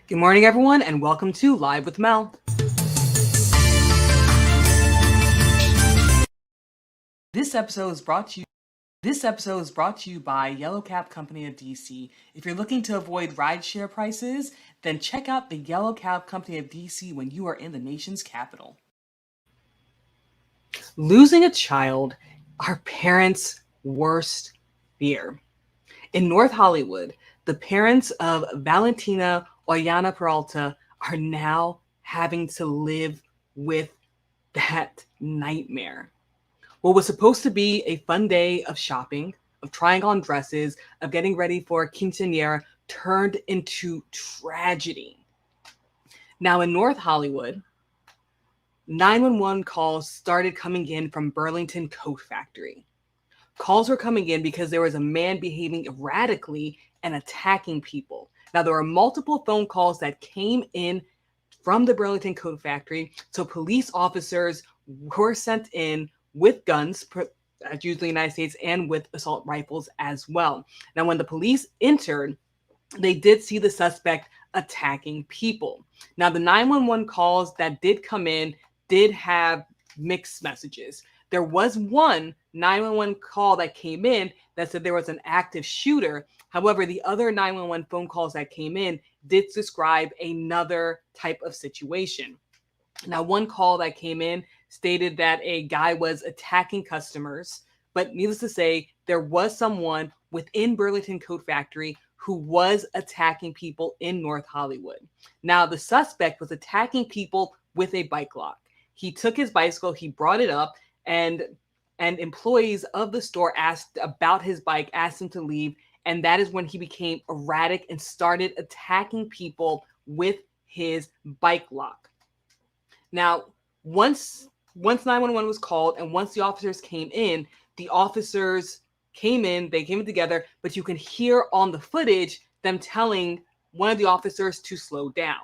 Good morning, everyone, and welcome to Live with Mel. This episode is brought to you by Yellow Cab Company of DC. If you're looking to avoid rideshare prices, then check out the Yellow Cab Company of DC when you are in the nation's capital. Losing a child, our parents' worst fear. In North Hollywood, the parents of Valentina Oyana Peralta are now having to live with that nightmare. What was supposed to be a fun day of shopping, of trying on dresses, of getting ready for a quinceañera turned into tragedy. Now in North Hollywood, 911 calls started coming in from Burlington Coat Factory. Calls were coming in because there was a man behaving erratically and attacking people. Now, there were multiple phone calls that came in from the Burlington Coat Factory, so police officers were sent in with guns, as usually in the United States, and with assault rifles as well. Now, when the police entered, they did see the suspect attacking people. Now, the 911 calls that did come in did have mixed messages. There was one 911 call that came in that said there was an active shooter. However, the other 911 phone calls that came in did describe another type of situation. Now, one call that came in stated that a guy was attacking customers, but needless to say, there was someone within Burlington Coat Factory who was attacking people in North Hollywood. Now, the suspect was attacking people with a bike lock. He took his bicycle, he brought it up, and employees of the store asked about his bike, asked him to leave, and that is when he became erratic and started attacking people with his bike lock. Now, once 911 was called and once the officers came in, they came in together, but you can hear on the footage them telling one of the officers to slow down.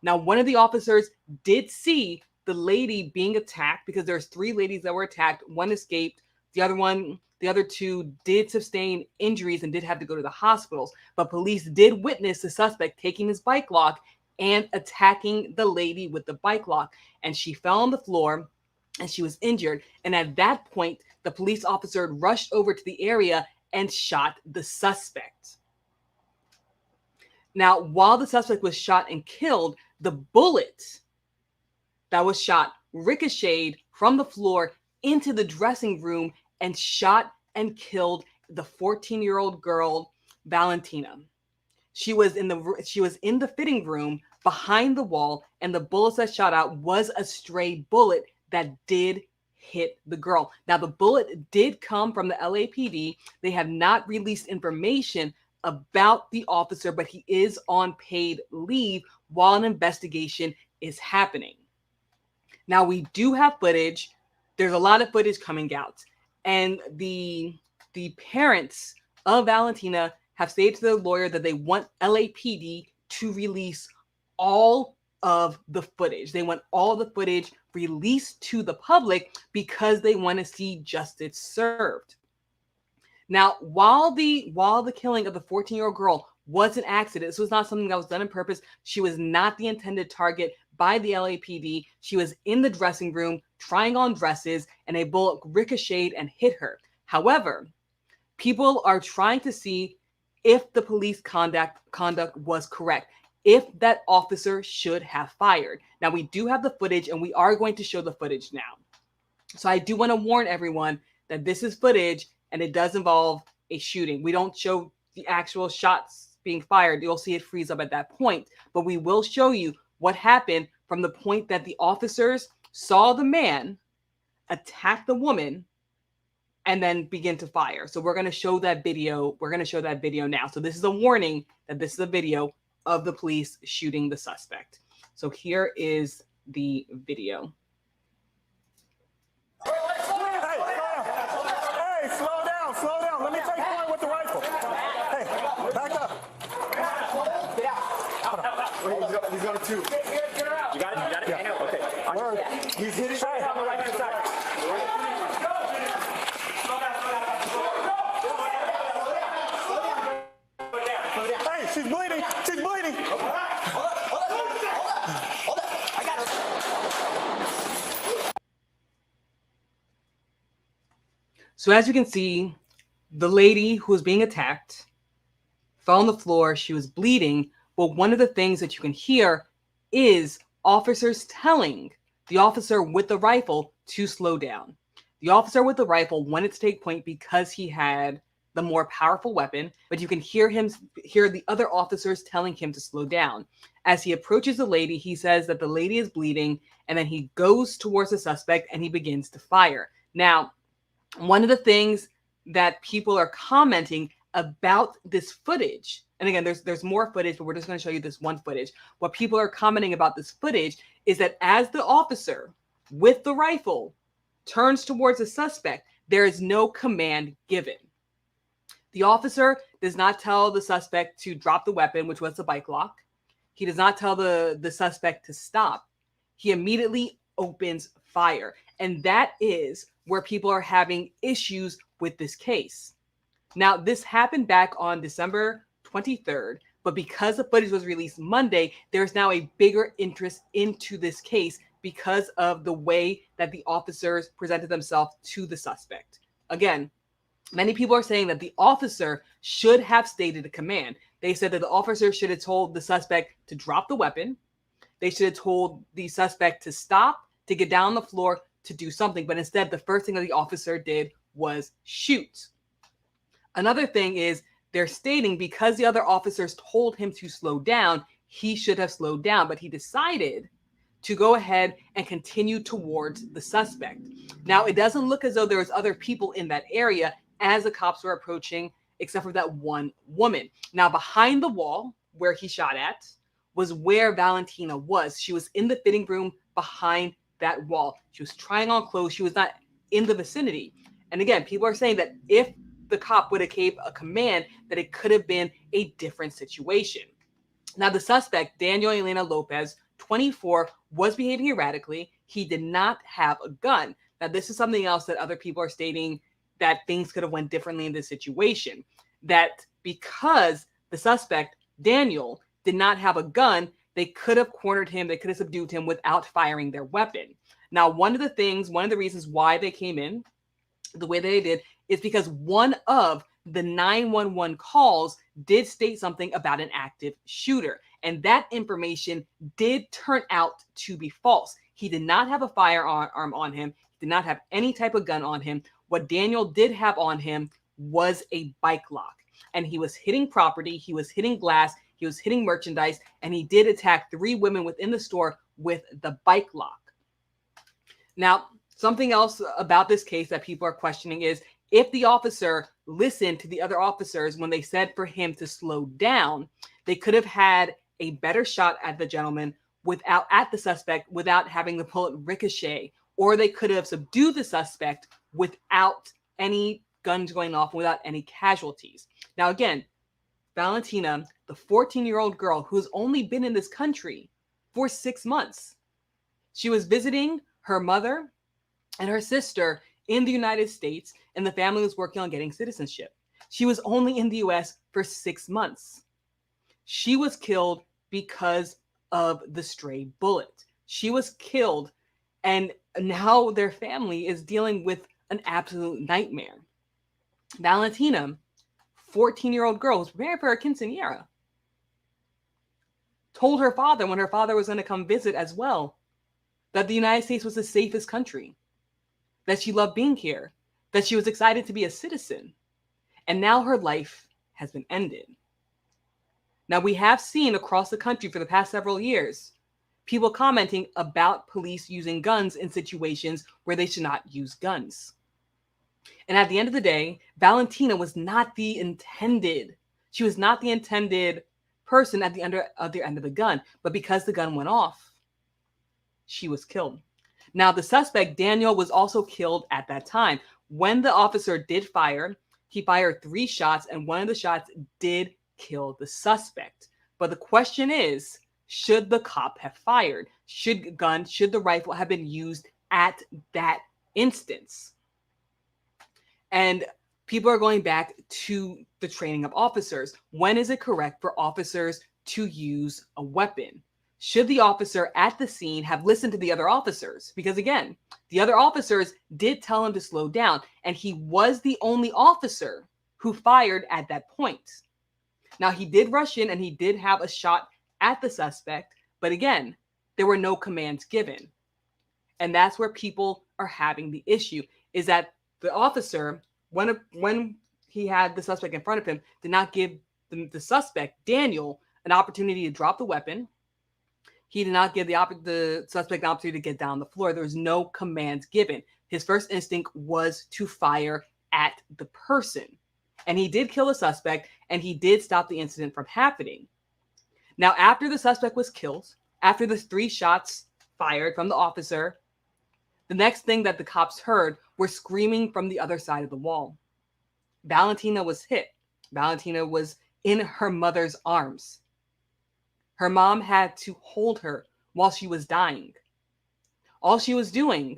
Now, one of the officers did see the lady being attacked because there's 3 ladies that were attacked. One escaped. The other 2 did sustain injuries and did have to go to the hospitals. But police did witness the suspect taking his bike lock and attacking the lady with the bike lock. And she fell on the floor and she was injured. And at that point, the police officer rushed over to the area and shot the suspect. Now, while the suspect was shot and killed, the bullet that was shot ricocheted from the floor into the dressing room and shot and killed the 14-year-old girl, Valentina. She was in the fitting room behind the wall, and the bullet that shot out was a stray bullet that did hit the girl. Now, the bullet did come from the LAPD. They have not released information about the officer, but he is on paid leave while an investigation is happening. Now, we do have footage. There's a lot of footage coming out. And the parents of Valentina have stated to their lawyer that they want LAPD to release all of the footage. They want all the footage released to the public because they want to see justice served. Now, while the killing of the 14-year-old girl was an accident, this was not something that was done on purpose. She was not the intended target by the LAPD. She was in the dressing room trying on dresses, and a bullet ricocheted and hit her. However, people are trying to see if the police conduct was correct, if that officer should have fired. Now, we do have the footage, and we are going to show the footage now. So I do want to warn everyone that this is footage, and it does involve a shooting. We don't show the actual shots being fired. You'll see it freeze up at that point, but we will show you what happened from the point that the officers saw the man attack the woman and then begin to fire. So we're going to show that video. We're going to show that video now. So this is a warning that this is a video of the police shooting the suspect. So here is the video. Hey, slow down. Let me take point with the rifle. Hey, back up. Get out. He's going to 2. You got it? Yeah. Okay. He's hitting on the right side. Hey, she's bleeding. So as you can see, the lady who was being attacked fell on the floor. She was bleeding. But one of the things that you can hear is officers telling the officer with the rifle to slow down. The officer with the rifle wanted to take point because he had the more powerful weapon, but you can hear the other officers telling him to slow down. As he approaches the lady, he says that the lady is bleeding, and then he goes towards the suspect and he begins to fire. Now, one of the things that people are commenting about this footage, and again, there's more footage, but we're just going to show you this one footage. What people are commenting about this footage is that as the officer with the rifle turns towards the suspect, there is no command given. The officer does not tell the suspect to drop the weapon, which was the bike lock. He does not tell the suspect to stop. He immediately opens fire. And that is where people are having issues with this case. Now, this happened back on December 23rd, but because the footage was released Monday, there's now a bigger interest into this case because of the way that the officers presented themselves to the suspect. Again, many people are saying that the officer should have stated a command. They said that the officer should have told the suspect to drop the weapon. They should have told the suspect to stop, to get down on the floor, to do something. But instead, the first thing that the officer did was shoot. Another thing is they're stating because the other officers told him to slow down, he should have slowed down, but he decided to go ahead and continue towards the suspect. Now, it doesn't look as though there was other people in that area as the cops were approaching, except for that one woman. Now, behind the wall where he shot at was where Valentina was. She was in the fitting room behind that wall. She was trying on clothes. She was not in the vicinity. And again, people are saying that if the cop would have gave a command, that it could have been a different situation. Now, the suspect, Daniel Elena Lopez, 24, was behaving erratically. He did not have a gun. Now, this is something else that other people are stating, that things could have went differently in this situation. That because the suspect, Daniel, did not have a gun, they could have cornered him, they could have subdued him without firing their weapon. Now, one of the reasons why they came in the way they did is because one of the 911 calls did state something about an active shooter. And that information did turn out to be false. He did not have a firearm on him. He did not have any type of gun on him. What Daniel did have on him was a bike lock. And he was hitting property. He was hitting glass. He was hitting merchandise. And he did attack 3 women within the store with the bike lock. Now, something else about this case that people are questioning is if the officer listened to the other officers when they said for him to slow down, they could have had a better shot at the suspect without having the bullet ricochet, or they could have subdued the suspect without any guns going off, without any casualties. Now, again, Valentina, the 14-year-old girl who's only been in this country for 6 months, she was visiting her mother and her sister in the United States, and the family was working on getting citizenship. She was only in the US for 6 months. She was killed because of the stray bullet. She was killed, and now their family is dealing with an absolute nightmare. Valentina, 14-year-old girl, was preparing for her quinceañera. Told her father when her father was going to come visit as well that the United States was the safest country, that she loved being here, that she was excited to be a citizen. And now her life has been ended. Now, we have seen across the country for the past several years people commenting about police using guns in situations where they should not use guns. And at the end of the day, Valentina was not the intended. She was not the intended person at the other end of the gun. But because the gun went off, she was killed. Now, the suspect, Daniel, was also killed at that time. When the officer did fire, he fired 3 shots, and one of the shots did kill the suspect. But the question is, should the cop have fired? Should the rifle have been used at that instance? And people are going back to the training of officers. When is it correct for officers to use a weapon? Should the officer at the scene have listened to the other officers? Because again, the other officers did tell him to slow down, and he was the only officer who fired at that point. Now, he did rush in and he did have a shot at the suspect, but again, there were no commands given. And that's where people are having the issue, is that the officer, when he had the suspect in front of him, did not give the suspect, Daniel, an opportunity to drop the weapon. He did not give the suspect an opportunity to get down on the floor. There was no commands given. His first instinct was to fire at the person. And he did kill the suspect, and he did stop the incident from happening. Now, after the suspect was killed, after the 3 shots fired from the officer, the next thing that the cops heard were screaming from the other side of the wall. Valentina was hit. Valentina was in her mother's arms. Her mom had to hold her while she was dying. All she was doing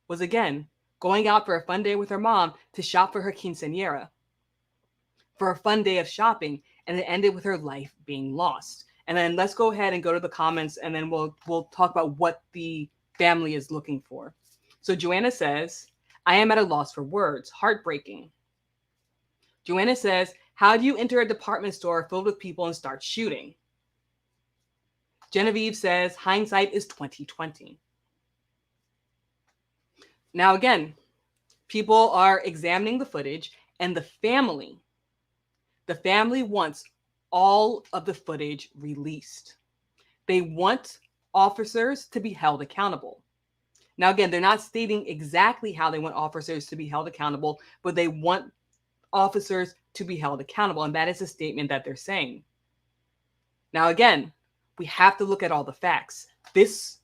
was, again, going out for a fun day with her mom to shop for her quinceañera, for a fun day of shopping, and it ended with her life being lost. And then let's go ahead and go to the comments, and then we'll talk about what the family is looking for. So Joanna says, I am at a loss for words. Heartbreaking. Joanna says, how do you enter a department store filled with people and start shooting? Genevieve says, hindsight is 2020. Now, again, people are examining the footage, and the family wants all of the footage released. They want officers to be held accountable. Now, again, they're not stating exactly how they want officers to be held accountable, but they want officers to be held accountable, and that is a statement that they're saying. Now, again, we have to look at all the facts. This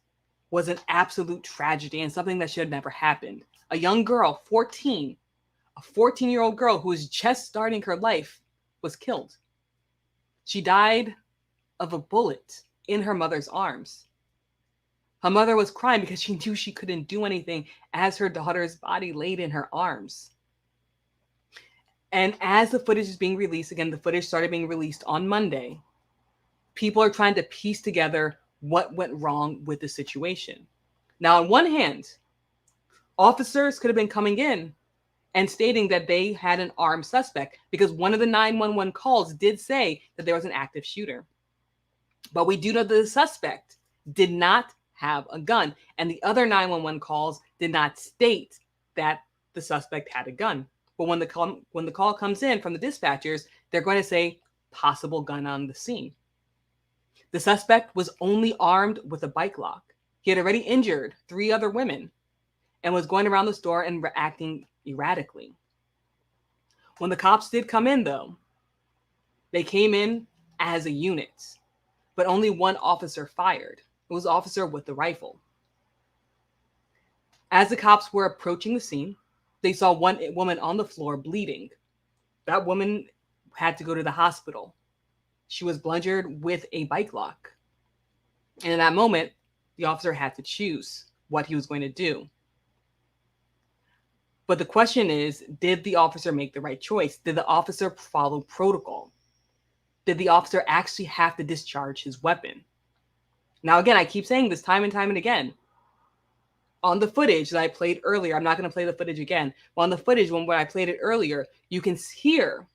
was an absolute tragedy and something that should have never happened. A young girl, 14, a 14-year-old girl who was just starting her life, was killed. She died of a bullet in her mother's arms. Her mother was crying because she knew she couldn't do anything as her daughter's body laid in her arms. And as the footage is being released, again, the footage started being released on Monday, people are trying to piece together what went wrong with the situation. Now, on one hand, officers could have been coming in and stating that they had an armed suspect because one of the 911 calls did say that there was an active shooter. But we do know that the suspect did not have a gun, and the other 911 calls did not state that the suspect had a gun. But when the call comes in from the dispatchers, they're going to say possible gun on the scene. The suspect was only armed with a bike lock. He had already injured 3 other women and was going around the store and acting erratically. When the cops did come in, though, they came in as a unit, but only one officer fired. It was the officer with the rifle. As the cops were approaching the scene, they saw one woman on the floor bleeding. That woman had to go to the hospital. She was bludgeoned with a bike lock. And in that moment, the officer had to choose what he was going to do. But the question is, did the officer make the right choice? Did the officer follow protocol? Did the officer actually have to discharge his weapon? Now, again, I keep saying this time and again. On the footage that I played earlier, I'm not going to play the footage again, but on the footage when I played it earlier, you can hear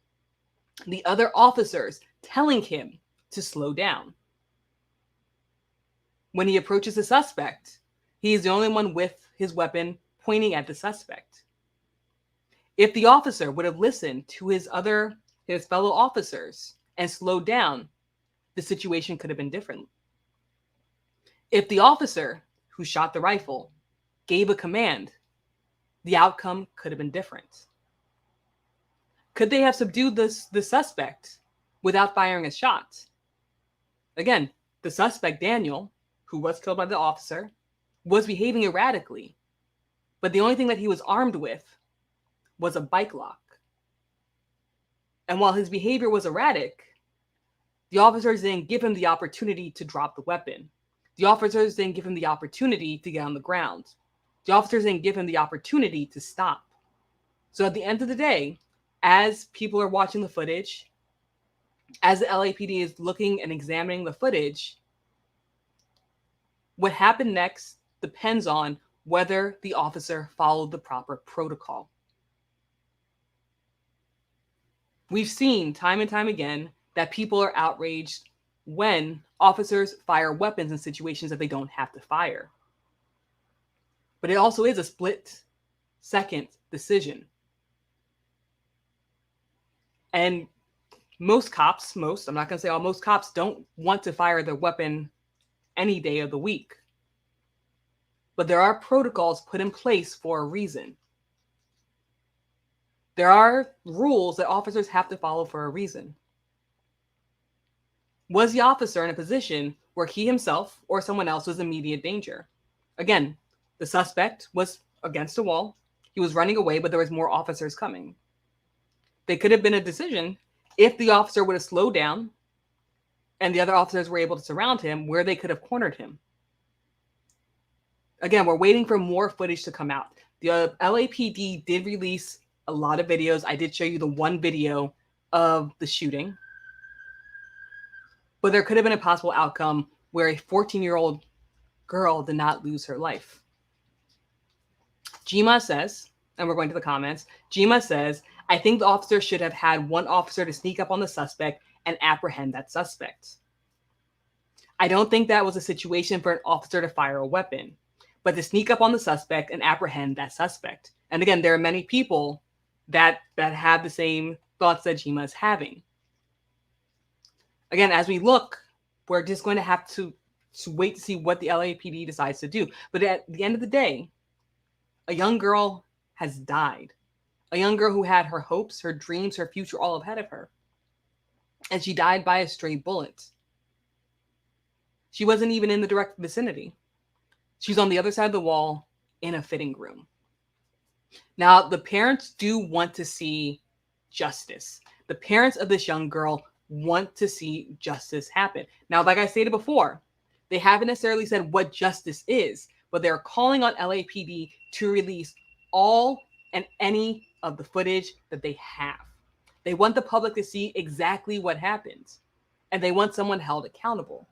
the other officers telling him to slow down. When he approaches the suspect, he is the only one with his weapon pointing at the suspect. If the officer would have listened to his fellow officers and slowed down, the situation could have been different. If the officer who shot the rifle gave a command, the outcome could have been different. Could they have subdued the suspect without firing a shot? Again, the suspect, Daniel, who was killed by the officer, was behaving erratically, but the only thing that he was armed with was a bike lock. And while his behavior was erratic, the officers didn't give him the opportunity to drop the weapon. The officers didn't give him the opportunity to get on the ground. The officers didn't give him the opportunity to stop. So at the end of the day, as people are watching the footage, as the LAPD is looking and examining the footage, What happened next depends on whether the officer followed the proper protocol. We've seen time and time again that people are outraged when officers fire weapons in situations that they don't have to fire. But it also is a split-second decision. And most cops, I'm not going to say all, most cops don't want to fire their weapon any day of the week. But there are protocols put in place for a reason. There are rules that officers have to follow for a reason. Was the officer in a position where he himself or someone else was immediate danger? Again, the suspect was against a wall. He was running away, but there was more officers coming. They could have been a decision if the officer would have slowed down and the other officers were able to surround him, where they could have cornered him. Again, we're waiting for more footage to come out. The LAPD did release a lot of videos. I did show you the one video of the shooting. But there could have been a possible outcome where a 14-year-old girl did not lose her life. Jima says, and we're going to the comments, Jima says, I think the officer should have had one officer to sneak up on the suspect and apprehend that suspect. I don't think that was a situation for an officer to fire a weapon, but to sneak up on the suspect and apprehend that suspect. And again, there are many people that have the same thoughts that Jima is having. Again, as we look, we're just going to have to wait to see what the LAPD decides to do. But at the end of the day, a young girl has died. A young girl who had her hopes, her dreams, her future all ahead of her. And she died by a stray bullet. She wasn't even in the direct vicinity. She's on the other side of the wall in a fitting room. Now, the parents do want to see justice. The parents of this young girl want to see justice happen. Now, like I stated before, they haven't necessarily said what justice is, but they're calling on LAPD to release all and any of the footage that they have. They want the public to see exactly what happened, and they want someone held accountable.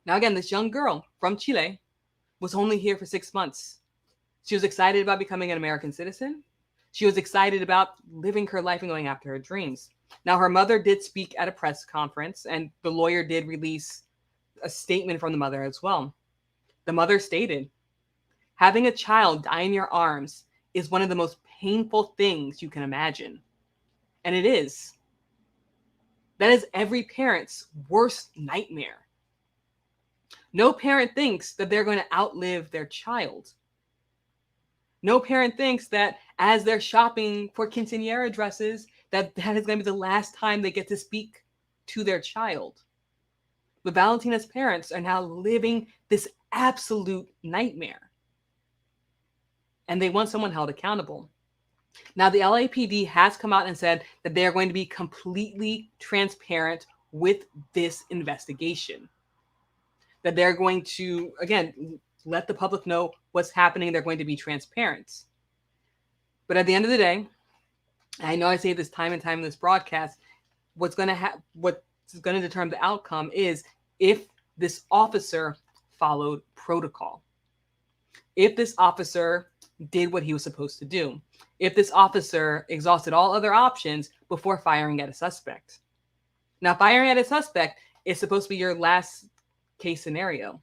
Now, again, this young girl from Chile was only here for 6 months. She was excited about becoming an American citizen. She was excited about living her life and going after her dreams. Now, her mother did speak at a press conference, and the lawyer did release a statement from the mother as well. The mother stated, having a child die in your arms is one of the most painful things you can imagine. And it is. That is every parent's worst nightmare. No parent thinks that they're going to outlive their child. No parent thinks that as they're shopping for quinceañera dresses, that is going to be the last time they get to speak to their child. But Valentina's parents are now living this absolute nightmare. And they want someone held accountable. Now, the LAPD has come out and said that they're going to be completely transparent with this investigation. That they're going to, again, let the public know what's happening. They're going to be transparent. But at the end of the day, I know I say this time and time in this broadcast, what's going to determine the outcome is if this officer followed protocol. If this officer did what he was supposed to do. If this officer exhausted all other options before firing at a suspect. Now, firing at a suspect is supposed to be your last case scenario.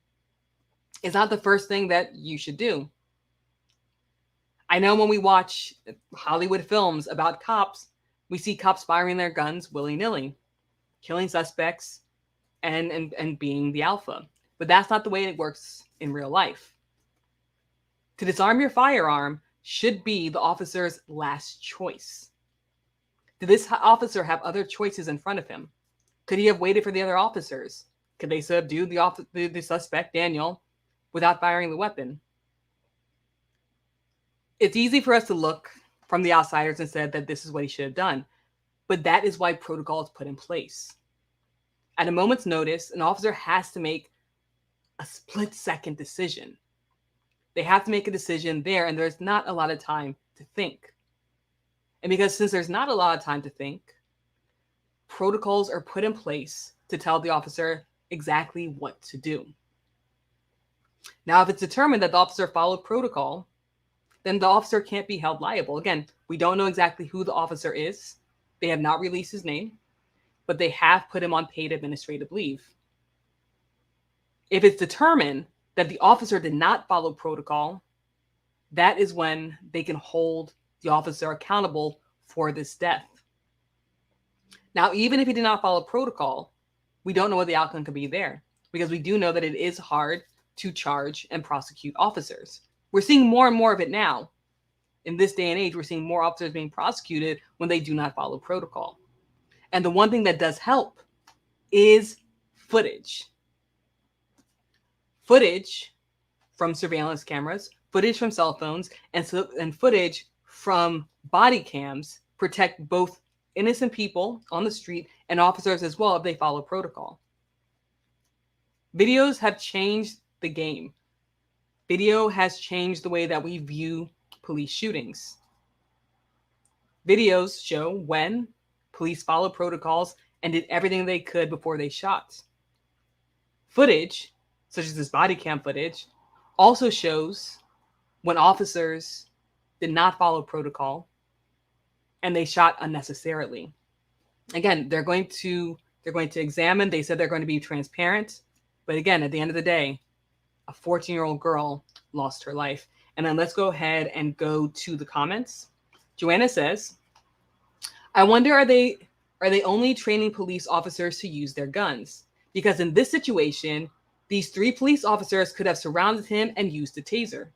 It's not the first thing that you should do. I know when we watch Hollywood films about cops, we see cops firing their guns willy-nilly, killing suspects and being the alpha. But that's not the way it works in real life. To disarm your firearm should be the officer's last choice. Did this officer have other choices in front of him? Could he have waited for the other officers? Could they subdue the suspect, Daniel, without firing the weapon? It's easy for us to look from the outsiders and say that this is what he should have done. But that is why protocol is put in place. At a moment's notice, an officer has to make a split-second decision. They have to make a decision there, and there's not a lot of time to think. And because since there's not a lot of time to think, protocols are put in place to tell the officer exactly what to do. Now, if it's determined that the officer followed protocol, then the officer can't be held liable. Again, we don't know exactly who the officer is. They have not released his name, but they have put him on paid administrative leave. If it's determined that the officer did not follow protocol, that is when they can hold the officer accountable for this death. Now, even if he did not follow protocol, we don't know what the outcome could be there, because we do know that it is hard to charge and prosecute officers. We're seeing more and more of it now. In this day and age, we're seeing more officers being prosecuted when they do not follow protocol. And the one thing that does help is footage. Footage from surveillance cameras, footage from cell phones, and footage from body cams protect both innocent people on the street and officers as well if they follow protocol. Videos have changed the game. Video has changed the way that we view police shootings. Videos show when police followed protocols and did everything they could before they shot. Footage, such as this body cam footage, also shows when officers did not follow protocol and they shot unnecessarily. Again, they're going to examine. They said they're going to be transparent. But again, at the end of the day, a 14-year-old girl lost her life. And then let's go ahead and go to the comments. Joanna says, I wonder, are they only training police officers to use their guns? Because in this situation, these 3 police officers could have surrounded him and used the taser.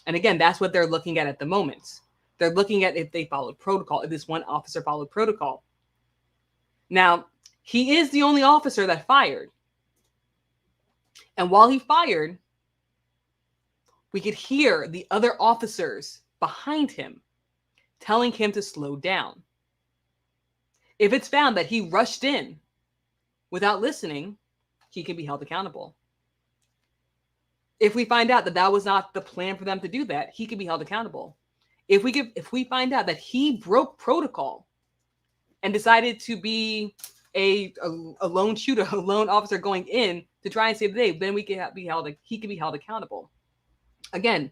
And again, that's what they're looking at the moment. They're looking at if they followed protocol, if this one officer followed protocol. Now, he is the only officer that fired. And while he fired, we could hear the other officers behind him telling him to slow down. If it's found that he rushed in without listening, he can be held accountable. If we find out that that was not the plan for them to do that, he can be held accountable. If we find out that he broke protocol and decided to be a lone shooter, a lone officer going in to try and save the day, then he can be held accountable. Again,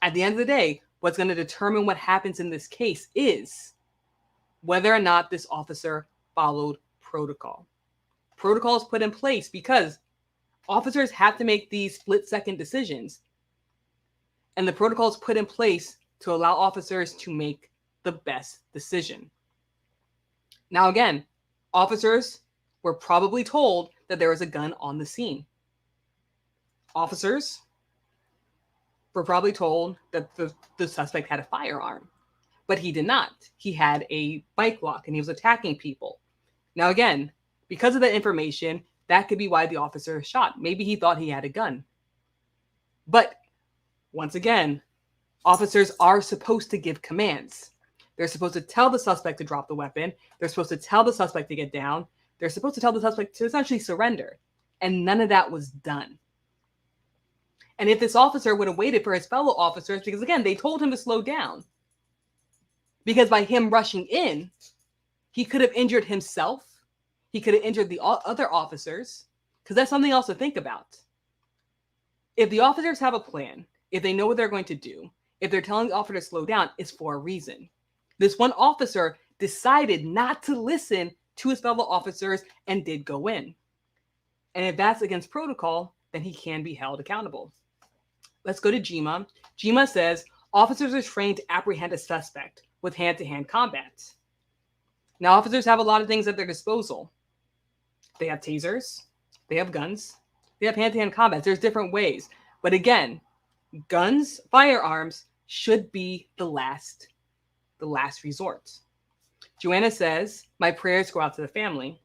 at the end of the day, what's going to determine what happens in this case is whether or not this officer followed protocol. Protocol is put in place because officers have to make these split-second decisions. And the protocol is put in place to allow officers to make the best decision. Now, again, officers were probably told that there was a gun on the scene. Officers were probably told that the suspect had a firearm, but he did not. He had a bike lock and he was attacking people. Now, again, because of that information, that could be why the officer shot. Maybe he thought he had a gun. But once again, officers are supposed to give commands. They're supposed to tell the suspect to drop the weapon. They're supposed to tell the suspect to get down. They're supposed to tell the suspect to essentially surrender. And none of that was done. And if this officer would have waited for his fellow officers, because again, they told him to slow down, because by him rushing in, he could have injured himself. He could have injured the other officers, because that's something else to think about. If the officers have a plan, if they know what they're going to do, if they're telling the officer to slow down, it's for a reason. This one officer decided not to listen to his fellow officers and did go in. And if that's against protocol, then he can be held accountable. Let's go to Jima. Jima says, officers are trained to apprehend a suspect with hand-to-hand combat. Now, officers have a lot of things at their disposal. They have tasers, they have guns, they have hand-to-hand combat. There's different ways. But again, guns, firearms should be the last resort. Joanna says, my prayers go out to the family.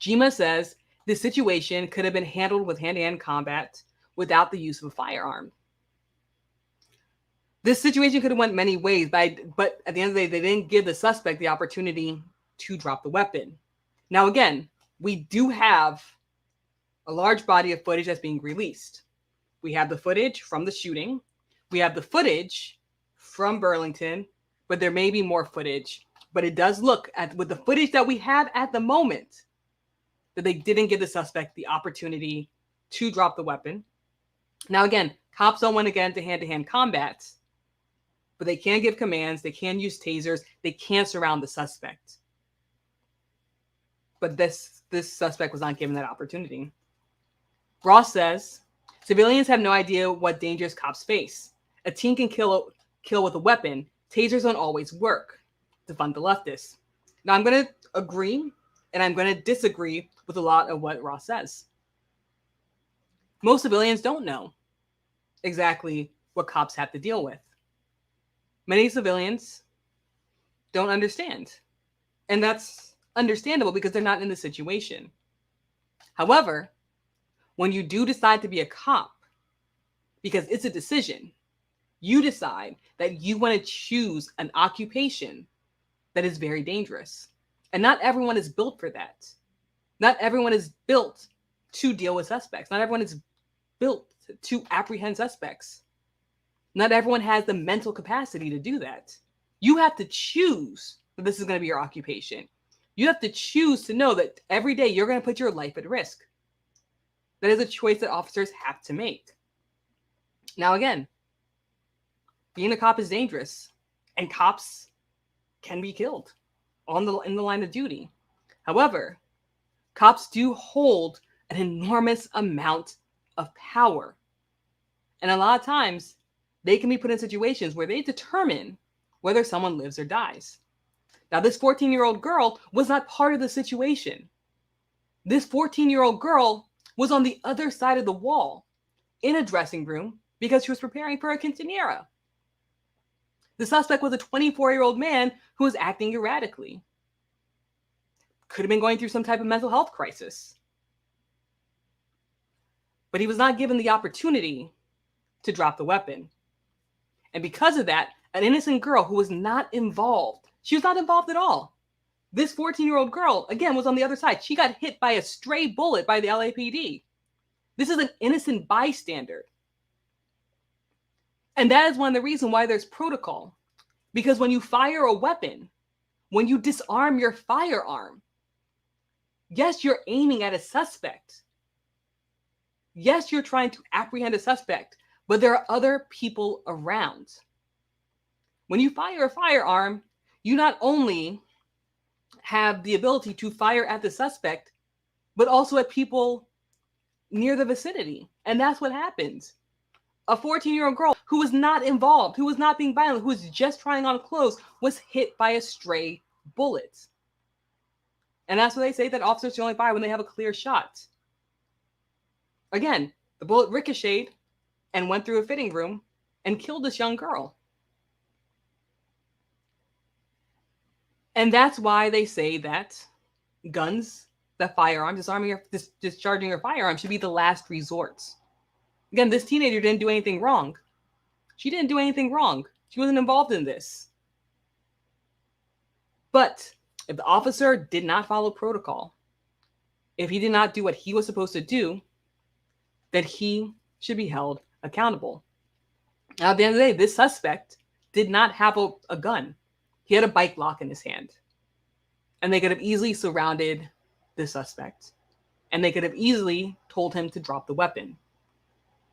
Jima says, this situation could have been handled with hand-to-hand combat without the use of a firearm. This situation could have went many ways, but at the end of the day, they didn't give the suspect the opportunity to drop the weapon. Now, again, we do have a large body of footage that's being released. We have the footage from the shooting. We have the footage from Burlington, but there may be more footage. But it does look with the footage that we have at the moment that they didn't give the suspect the opportunity to drop the weapon. Now, again, cops don't want to get into hand-to-hand combat, but they can give commands, they can use tasers, they can surround the suspect. But this suspect was not given that opportunity. Ross says, civilians have no idea what dangers cops face. A teen can kill with a weapon. Tasers don't always work. To fund the leftists. Now, I'm going to agree and I'm going to disagree with a lot of what Ross says. Most civilians don't know exactly what cops have to deal with. Many civilians don't understand. And that's understandable because they're not in the situation. However, when you do decide to be a cop, because it's a decision, you decide that you want to choose an occupation that is very dangerous. And not everyone is built for that. Not everyone is built to deal with suspects. Not everyone is built to apprehend suspects. Not everyone has the mental capacity to do that. You have to choose that this is going to be your occupation. You have to choose to know that every day you're going to put your life at risk. That is a choice that officers have to make. Now, again, being a cop is dangerous, and cops can be killed in the line of duty. However, cops do hold an enormous amount of power. And a lot of times, they can be put in situations where they determine whether someone lives or dies. Now, this 14-year-old girl was not part of the situation. This 14-year-old girl was on the other side of the wall in a dressing room because she was preparing for a quinceañera. The suspect was a 24-year-old man who was acting erratically. Could have been going through some type of mental health crisis. But he was not given the opportunity to drop the weapon. And because of that, an innocent girl who was not involved, she was not involved at all. This 14-year-old girl, again, was on the other side. She got hit by a stray bullet by the LAPD. This is an innocent bystander. And that is one of the reasons why there's protocol. Because when you fire a weapon, when you disarm your firearm, yes, you're aiming at a suspect. Yes, you're trying to apprehend a suspect, but there are other people around. When you fire a firearm, you not only have the ability to fire at the suspect, but also at people near the vicinity. And that's what happens. A 14-year-old girl who was not involved, who was not being violent, who was just trying on clothes, was hit by a stray bullet. And that's what they say, that officers should only fire when they have a clear shot. Again, the bullet ricocheted and went through a fitting room and killed this young girl. And that's why they say that guns, that firearms, discharging your firearm should be the last resort. Again, this teenager didn't do anything wrong. She didn't do anything wrong. She wasn't involved in this. But if the officer did not follow protocol, if he did not do what he was supposed to do, then he should be held accountable. Now, at the end of the day, this suspect did not have a gun. He had a bike lock in his hand. And they could have easily surrounded the suspect. And they could have easily told him to drop the weapon.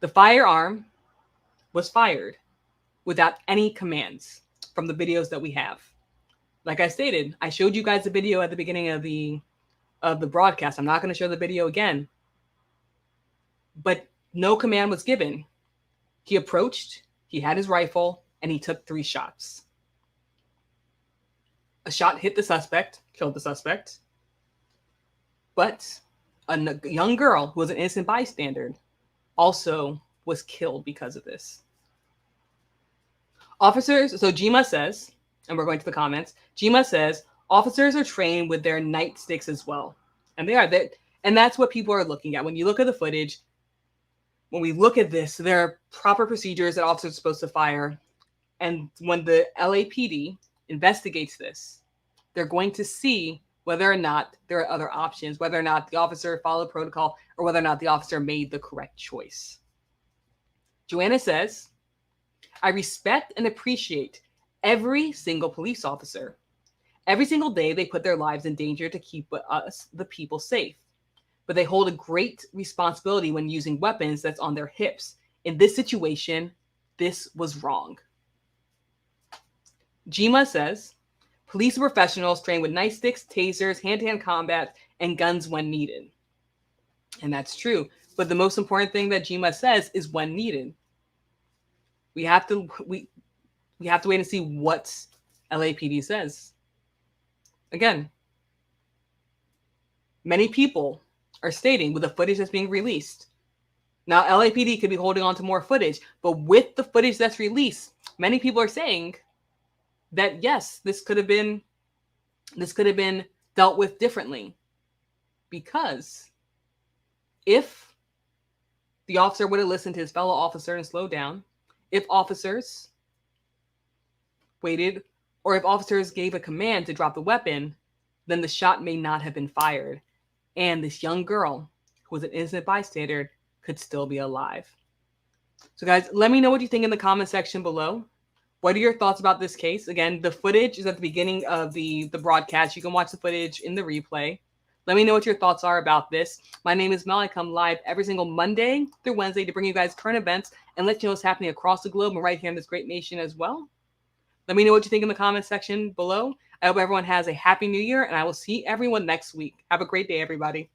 The firearm was fired without any commands from the videos that we have. Like I stated, I showed you guys the video at the beginning of the broadcast. I'm not going to show the video again. But no command was given. He approached, he had his rifle, and he took 3 shots. A shot hit the suspect, killed the suspect. But a young girl who was an innocent bystander also was killed because of this. Officers, so Jima says, and we're going to the comments, Jima says, officers are trained with their nightsticks as well. And they are. And that's what people are looking at. When you look at the footage, when we look at this, there are proper procedures that officers are supposed to fire. And when the LAPD investigates this, they're going to see whether or not there are other options, whether or not the officer followed protocol, or whether or not the officer made the correct choice. Joanna says, I respect and appreciate every single police officer. Every single day, they put their lives in danger to keep us, the people, safe. But they hold a great responsibility when using weapons that's on their hips. In this situation, this was wrong. Jima says, police are professionals trained with nightsticks, tasers, hand-to-hand combat, and guns when needed. And that's true. But the most important thing that Jima says is when needed. We have to wait and see what LAPD says. Again, many people are stating with the footage that's being released. Now, LAPD could be holding on to more footage, but with the footage that's released, many people are saying that yes, this could have been dealt with differently. Because if the officer would have listened to his fellow officer and slowed down, if officers waited, or if officers gave a command to drop the weapon, then the shot may not have been fired. And this young girl, who was an innocent bystander, could still be alive. So guys, let me know what you think in the comment section below. What are your thoughts about this case? Again, the footage is at the beginning of the broadcast. You can watch the footage in the replay. Let me know what your thoughts are about this. My name is Mel. I come live every single Monday through Wednesday to bring you guys current events and let you know what's happening across the globe and right here in this great nation as well. Let me know what you think in the comment section below. I hope everyone has a happy new year, and I will see everyone next week. Have a great day, everybody.